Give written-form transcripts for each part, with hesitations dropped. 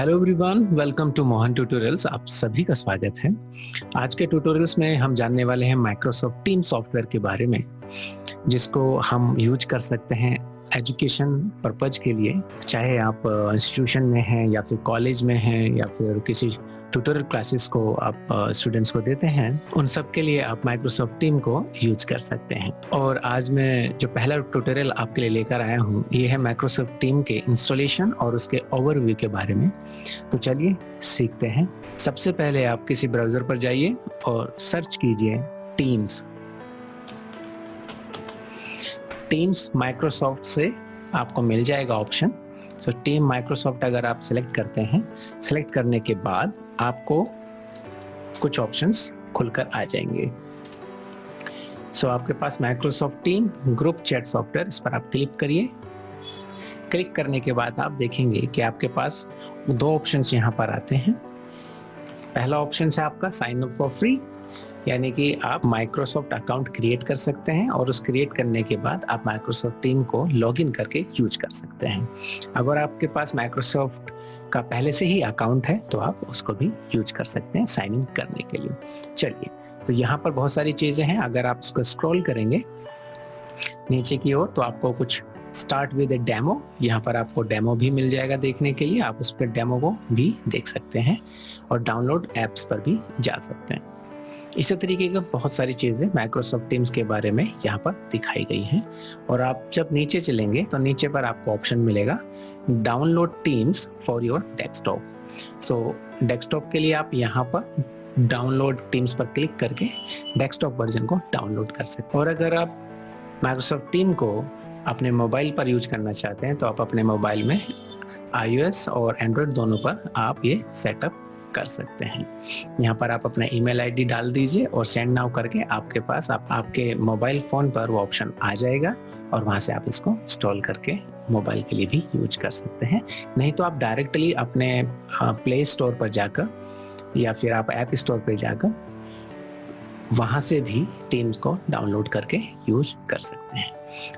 Hello everyone, welcome to Mohan tutorials. आप सभी का स्वागत है। आज के ट्यूटोरियल्स में हम जानने वाले हैं माइक्रोसॉफ्ट टीम सॉफ्टवेयर के बारे में, जिसको हम यूज कर सकते हैं एजुकेशन पर्पज के लिए। चाहे आप इंस्टीट्यूशन में हैं या फिर कॉलेज में हैं या फिर किसी ट्यूटोरियल क्लासेस को आप स्टूडेंट्स को देते हैं, उन सब के लिए आप माइक्रोसॉफ्ट टीम को यूज कर सकते हैं। और आज मैं जो पहला ट्यूटोरियल आपके लिए लेकर आया हूँ, ये है माइक्रोसॉफ्ट टीम के इंस्टॉलेशन और उसके ओवरव्यू के बारे में। तो चलिए सीखते हैं। सबसे पहले आप किसी ब्राउजर पर जाइए और सर्च कीजिए टीम्स माइक्रोसॉफ्ट से आपको मिल जाएगा ऑप्शन। तो टीम माइक्रोसॉफ्ट अगर आप सिलेक्ट करते हैं, सिलेक्ट करने के बाद आपको कुछ ऑप्शंस खुलकर आ जाएंगे। सो आपके पास Microsoft team group chat software, इस पर आप क्लिक करिए। क्लिक करने के बाद आप देखेंगे कि आपके पास दो ऑप्शंस यहाँ पर आते हैं। पहला ऑप्शन है आपका साइन अप फॉर फ्री, यानी कि आप माइक्रोसॉफ्ट अकाउंट क्रिएट कर सकते हैं और उस क्रिएट करने के बाद आप माइक्रोसॉफ्ट टीम को लॉगिन करके यूज कर सकते हैं। अगर आपके पास माइक्रोसॉफ्ट का पहले से ही अकाउंट है तो आप उसको भी यूज कर सकते हैं साइन इन करने के लिए। चलिए, तो यहाँ पर बहुत सारी चीजें हैं। अगर आप इसको स्क्रॉल करेंगे नीचे की ओर तो आपको कुछ स्टार्ट विद ए डेमो, यहाँ पर आपको डेमो भी मिल जाएगा देखने के लिए। आप उस पर डेमो को भी देख सकते हैं और डाउनलोड एप्स पर भी जा सकते हैं। इसी तरीके की बहुत सारी चीजें माइक्रोसॉफ्ट टीम्स के बारे में यहाँ पर दिखाई गई हैं। और आप जब नीचे चलेंगे तो नीचे पर आपको ऑप्शन मिलेगा download teams for your desktop. So desktop के लिए आप यहाँ पर डाउनलोड टीम्स पर क्लिक करके डेस्कटॉप वर्जन को डाउनलोड कर सकते हैं। और अगर आप माइक्रोसॉफ्ट टीम को अपने मोबाइल पर यूज करना चाहते हैं तो आप अपने मोबाइल में iOS और एंड्रॉइड दोनों पर आप ये सेटअप कर सकते हैं। यहाँ पर आप अपना ईमेल आईडी डाल दीजिए और सेंड नाउ करके आपके पास आपके मोबाइल फोन पर वो ऑप्शन आ जाएगा और वहां से आप इसको इंस्टॉल करके मोबाइल के लिए भी यूज कर सकते हैं। नहीं तो आप डायरेक्टली अपने प्ले स्टोर पर जाकर या फिर आप ऐप स्टोर पर जाकर वहां से भी टीम्स को डाउनलोड करके यूज कर सकते हैं।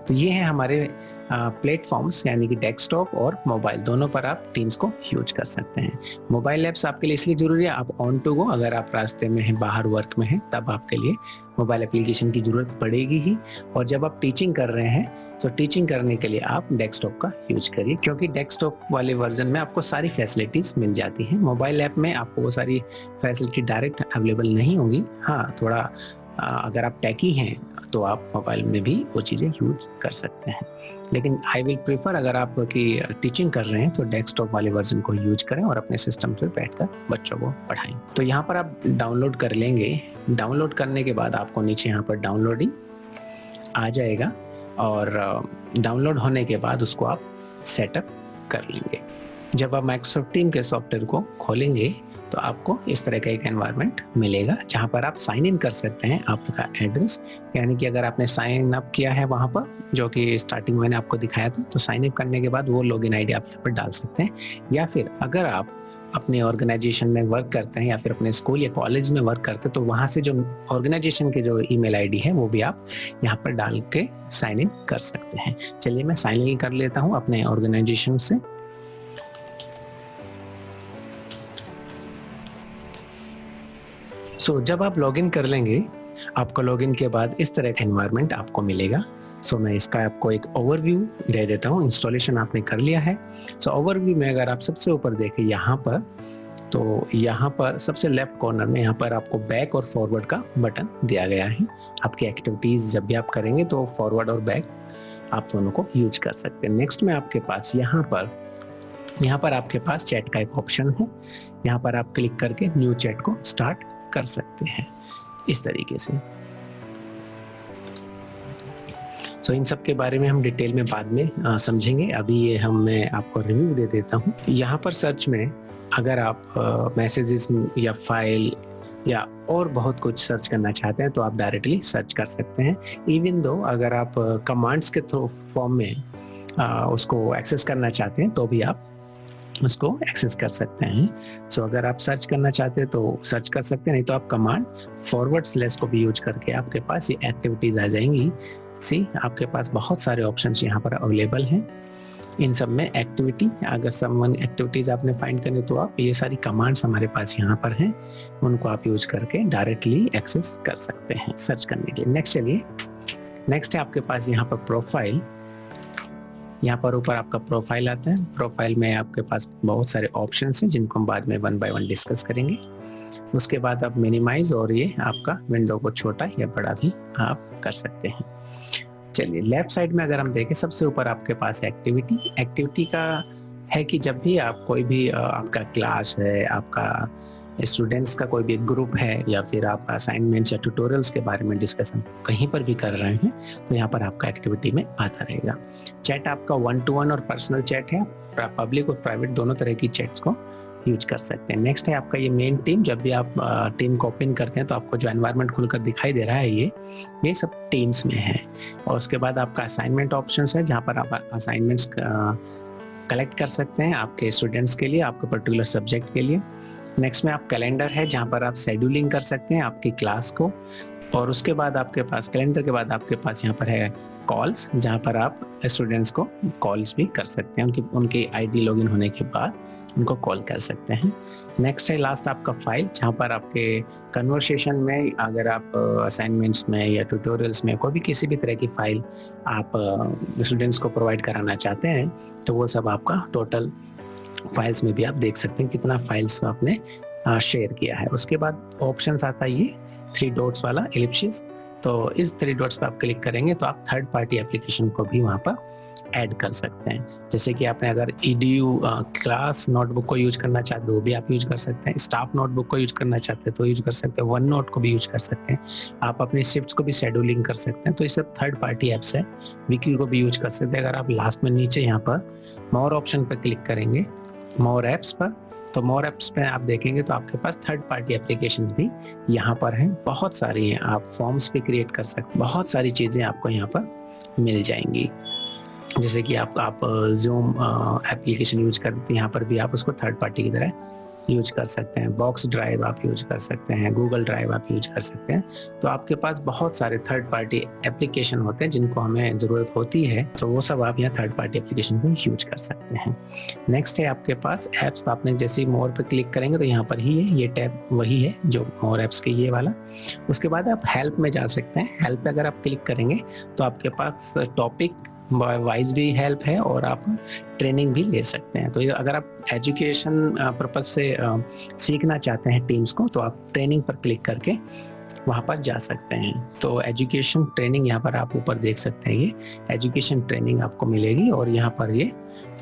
तो ये है हमारे प्लेटफॉर्म्स, यानी कि डेस्कटॉप और मोबाइल दोनों पर आप टीम्स को यूज कर सकते हैं। मोबाइल ऐप्स आपके लिए इसलिए जरूरी है, आप ऑन टू गो, अगर आप रास्ते में हैं, बाहर वर्क में हैं, तब आपके लिए मोबाइल एप्लीकेशन की जरूरत पड़ेगी ही। और जब आप टीचिंग कर रहे हैं तो टीचिंग करने के लिए आप डेस्कटॉप का यूज करिए, क्योंकि डेस्कटॉप वाले वर्जन में आपको सारी फैसिलिटीज मिल जाती हैं। मोबाइल ऐप में आपको वो सारी फैसिलिटी डायरेक्ट अवेलेबल नहीं होंगी। हाँ, थोड़ा अगर आप टेकी हैं तो आप मोबाइल में भी वो चीज़ें यूज कर सकते हैं, लेकिन आई विल प्रेफर, अगर आप की टीचिंग कर रहे हैं तो डेस्कटॉप वाले वर्जन को यूज करें और अपने सिस्टम पे बैठकर बच्चों को पढ़ाएं। तो यहाँ पर आप डाउनलोड कर लेंगे। डाउनलोड करने के बाद आपको नीचे यहाँ पर डाउनलोडिंग आ जाएगा और डाउनलोड होने के बाद उसको आप सेटअप कर लेंगे। जब आप माइक्रोसॉफ्ट टीम के सॉफ्टवेयर को खोलेंगे तो आपको इस तरह का एक एनवायरनमेंट मिलेगा जहां पर आप साइन इन कर सकते हैं आपका एड्रेस, यानी कि अगर आपने साइन अप किया है वहां पर, जो कि स्टार्टिंग मैंने आपको दिखाया था, तो साइन अप करने के बाद वो लॉगिन आईडी आप यहाँ पर डाल सकते हैं। या फिर अगर आप अपने ऑर्गेनाइजेशन में वर्क करते हैं या फिर अपने स्कूल या कॉलेज में वर्क करते हैं तो वहां से जो ऑर्गेनाइजेशन के जो ईमेल आईडी है वो भी आप यहाँ पर डाल के साइन इन कर सकते हैं। चलिए, मैं साइन इन कर लेता हूँ अपने ऑर्गेनाइजेशन से। जब आप लॉगिन कर लेंगे, आपको लॉगिन के बाद इस तरह का एनवायरनमेंट आपको मिलेगा। मैं इसका आपको एक ओवरव्यू दे देता हूँ। इंस्टॉलेशन आपने कर लिया है। ओवरव्यू में अगर आप सबसे ऊपर देखें यहाँ पर, तो यहाँ पर सबसे लेफ्ट कॉर्नर में यहाँ पर आपको बैक और फॉरवर्ड का बटन दिया गया है। आपकी एक्टिविटीज जब भी आप करेंगे तो फॉरवर्ड और बैक आप दोनों को यूज कर सकते हैं। नेक्स्ट में आपके पास यहाँ पर आपके पास चैट का एक ऑप्शन है। यहाँ पर आप क्लिक करके न्यू चैट को स्टार्ट कर सकते हैं इस तरीके से। इन सब के बारे में हम डिटेल में बाद में समझेंगे। अभी ये मैं आपको रिव्यू दे देता हूँ। यहाँ पर सर्च में अगर आप मैसेजेस या फाइल या और बहुत कुछ सर्च करना चाहते हैं तो आप डायरेक्टली सर्च कर सकते हैं। इवन दो अगर आप कमांड्स के थ्रू फॉर्म में उसको एक्सेस करना चाहते हैं तो भी आप उसको एक्सेस कर सकते हैं। अगर आप सर्च करना चाहते हैं तो सर्च कर सकते हैं, नहीं तो आप कमांड // को भी यूज करके आपके पास ये एक्टिविटीज आ जाएंगी। आपके पास बहुत सारे ऑप्शंस यहाँ पर अवेलेबल हैं। इन सब में एक्टिविटी, अगर समवन एक्टिविटीज आपने फाइंड करनी तो आप ये सारी कमांड्स हमारे पास यहाँ पर हैं, उनको आप यूज करके डायरेक्टली एक्सेस कर सकते हैं सर्च करने के लिए। नेक्स्ट चलिए, नेक्स्ट है आपके पास यहाँ पर प्रोफाइल। यहाँ पर ऊपर आपका प्रोफाइल आता है। प्रोफाइल में आपके पास बहुत सारे ऑप्शंस हैं जिनको हम बाद में 1 बाय 1 डिस्कस करेंगे। उसके बाद आप मिनिमाइज और ये आपका विंडो को छोटा या बड़ा भी आप कर सकते हैं। चलिए लेफ्ट साइड में अगर हम देखें, सबसे ऊपर आपके पास एक्टिविटी। एक्टिविटी का है कि जब भी आप कोई भी आपका क्लास है, आपका स्टूडेंट्स का कोई भी ग्रुप है, या फिर आप असाइनमेंट्स या ट्यूटोरियल्स के बारे में डिस्कशन कहीं पर भी कर रहे हैं तो यहाँ पर आपका एक्टिविटी में आता रहेगा। चैट आपका 1 to 1 और पर्सनल चैट है, पब्लिक और प्राइवेट दोनों तरह की चैट्स को यूज कर सकते हैं। नेक्स्ट है आपका ये मेन टीम। जब भी आप टीम को ओपन करते हैं तो आपको जो एनवायरनमेंट खुलकर दिखाई दे रहा है ये सब टीम्स में है। और उसके बाद आपका असाइनमेंट ऑप्शंस है जहाँ पर आप असाइनमेंट्स कलेक्ट कर सकते हैं आपके स्टूडेंट्स के लिए, आपके पर्टिकुलर सब्जेक्ट के लिए। नेक्स्ट में आप कैलेंडर है जहाँ पर आप शेड्यूलिंग कर सकते हैं आपकी क्लास को। और उसके बाद आपके पास कैलेंडर के बाद आपके पास यहाँ पर है कॉल्स, जहाँ पर आप स्टूडेंट्स को कॉल्स भी कर सकते हैं, उनकी आईडी लॉगिन होने के बाद उनको कॉल कर सकते हैं। नेक्स्ट है लास्ट आपका फाइल, जहाँ पर आपके कन्वर्सेशन में अगर आप असाइनमेंट्स में या ट्यूटोरियल्स में कोई भी किसी भी तरह की फाइल आप स्टूडेंट्स को प्रोवाइड कराना चाहते हैं तो वो सब आपका टोटल फाइल्स में भी आप देख सकते हैं कितना फाइल्स आपने शेयर किया है। उसके बाद ऑप्शंस आता है ये 3 डॉट्स वाला एलिप्सिस। तो इस 3 डॉट्स पर आप क्लिक करेंगे तो आप थर्ड पार्टी एप्लीकेशन को भी वहाँ पर ऐड कर सकते हैं। जैसे कि आपने अगर edu क्लास नोटबुक को यूज करना चाहते हो वो भी आप यूज कर सकते हैं, स्टाफ नोटबुक को यूज करना चाहते हैं तो यूज कर सकते हैं, वन नोट को भी यूज कर सकते हैं, आप अपने शिफ्ट्स को भी शेड्यूलिंग कर सकते हैं। तो ये सब थर्ड पार्टी एप्स है, विकी को भी यूज कर सकते हैं। अगर आप लास्ट में नीचे यहाँ पर मोर ऑप्शन पर क्लिक करेंगे, मोर एप्स पर, तो मोर एप्स पे आप देखेंगे तो आपके पास थर्ड पार्टी एप्लीकेशंस भी यहाँ पर हैं, बहुत सारी हैं। आप फॉर्म्स भी क्रिएट कर सकते हैं, बहुत सारी चीजें आपको यहाँ पर मिल जाएंगी। जैसे कि आप जूम एप्लीकेशन यूज करते हैं, यहाँ पर भी आप उसको थर्ड पार्टी की तरह यूज कर सकते हैं। बॉक्स ड्राइव आप यूज कर सकते हैं, गूगल ड्राइव आप यूज कर सकते हैं। तो आपके पास बहुत सारे थर्ड पार्टी एप्लीकेशन होते हैं जिनको हमें ज़रूरत होती है, तो वो सब आप यहाँ थर्ड पार्टी एप्लीकेशन को यूज कर सकते हैं। नेक्स्ट है आपके पास ऐप्स। तो आपने जैसे मोर पे क्लिक करेंगे तो यहाँ पर ही है, ये टैब वही है जो मोर ऐप्स के ये वाला। उसके बाद आप हेल्प में जा सकते हैं। हेल्प पे अगर आप क्लिक करेंगे तो आपके पास टॉपिक वाइज भी हेल्प है और आप ट्रेनिंग भी ले सकते हैं। तो अगर आप एजुकेशन पर्पज से सीखना चाहते हैं टीम्स को तो आप ट्रेनिंग पर क्लिक करके वहाँ पर जा सकते हैं। तो एजुकेशन ट्रेनिंग यहाँ पर आप ऊपर देख सकते हैं, ये एजुकेशन ट्रेनिंग आपको मिलेगी और यहाँ पर ये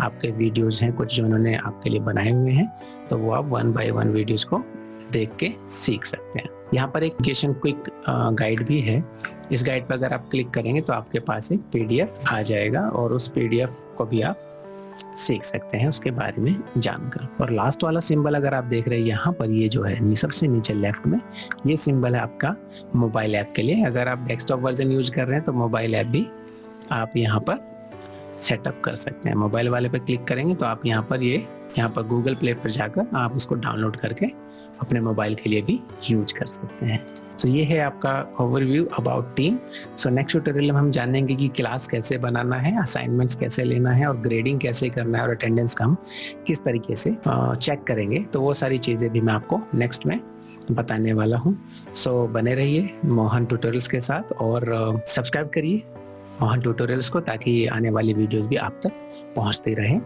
आपके वीडियोज हैं कुछ जो उन्होंने आपके लिए बनाए हुए हैं, तो वो आप 1 बाय 1 वीडियोज को देख के सीख सकते हैं। यहाँ पर एक एजुकेशन क्विक गाइड भी है। इस गाइड पर अगर आप क्लिक करेंगे तो आपके पास एक पीडीएफ आ जाएगा और उस पीडीएफ को भी आप सीख सकते हैं उसके बारे में जानकर। और लास्ट वाला सिंबल अगर आप देख रहे हैं यहाँ पर, ये जो है सबसे नीचे लेफ्ट में, ये सिंबल है आपका मोबाइल ऐप के लिए। अगर आप डेस्कटॉप वर्जन यूज कर रहे हैं तो मोबाइल ऐप भी आप यहाँ पर सेटअप कर सकते हैं। मोबाइल वाले पे क्लिक करेंगे तो आप यहाँ पर गूगल प्ले पर जाकर आप उसको डाउनलोड करके अपने मोबाइल के लिए भी यूज कर सकते हैं। सो ये है आपका overview about team. So next tutorial में हम जानेंगे कि क्लास कैसे बनाना है, असाइनमेंट्स कैसे लेना है और ग्रेडिंग कैसे करना है और अटेंडेंस का हम किस तरीके से चेक करेंगे। तो वो सारी चीज़ें भी मैं आपको नेक्स्ट में बताने वाला हूँ। सो बने रहिए मोहन ट्यूटोरियल्स के साथ और सब्सक्राइब करिए मोहन ट्यूटोरियल्स को ताकि आने वाली वीडियोस भी आप तक पहुँचती रहें।